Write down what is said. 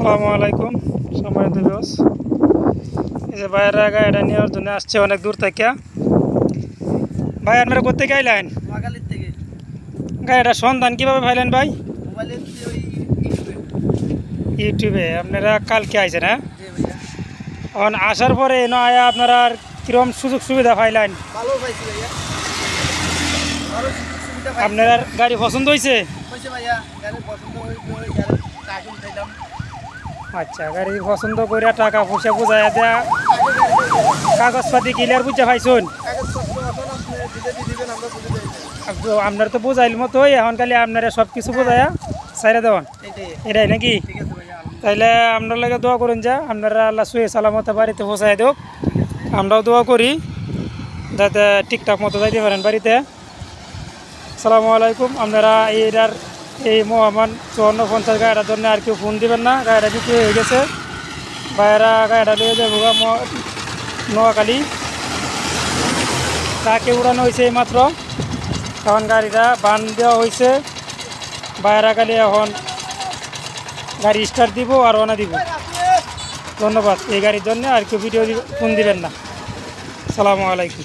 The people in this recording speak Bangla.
আসসালামু আলাইকুম সম্মানিত ভিউয়ার্স। এই যে ভাইয়েরা গাড়িটা নেওয়ার জন্য আসছে অনেক দূর থেকে। ভাই আপনারা কোথেকে আইলেন? নোয়াখালীর থেকে। গাড়িটা সন্ধান কীভাবে পাইলেন ভাই? মোবাইলের ওই ইউটিউবে। আপনারা কালকে আইছেন? হ্যাঁ, জি ভাইয়া, এখন আসার পরে এনে আয়া আপনারা আর কীরকম সুযোগ সুবিধা পাইলেন? ভালো পাইছি ভাইয়া, ভালো সুবিধা পাইছি। আপনার গাড়ি পছন্দ হয়েছে? হয়েছে ভাইয়া, গাড়ি পছন্দ হয়েছে, ওই গাড়ি টাকা উঠাইলাম। আচ্ছা, গাড়ি পছন্দ করে টাকা পয়সা বুঝাই দেয়া, কাগজপাতি ক্লিয়ার বুঝা পাইছুন? কাগজপত্র এখন আপনি দিতে দিবেন, আমরা বুঝে দেবো। আপনার তো বোঝাইল মতোই, এখন খালি আপনারা সব কিছু বোঝায়া সাইরা দেওয়ান, এইটাই, এটাই নাকি? ঠিক আছে ভাইয়া। তাইলে আপনার লাগে দোয়া করুন যা আপনারা আল্লাহ সুয়ে সালামতে বাড়িতে পৌঁছাই দেব। আমরাও দোয়া করি যাতে ঠিকঠাক মতো যাইতে পারেন বাড়িতে। আসসালামু আলাইকুম। আপনারা এইটার এই মহামান 5450 গাড়িটার জন্য আর কেউ ফোন দিবেন না, গাড়িটা বিক্রি হয়ে গেছে। বাইরা গাড়িটা লিয়ে যাবো নোয়াখালী, তাকে উড়ানো হয়েছে এই মাত্র। এখন গাড়িটা বান দেওয়া হয়েছে, বাইরা গাড়ি এখন গাড়ি স্টার্ট দিব আর রওনা দিব। ধন্যবাদ। এই গাড়ির জন্য আর কেউ ফোন দিবেন না। আসসালামু আলাইকুম।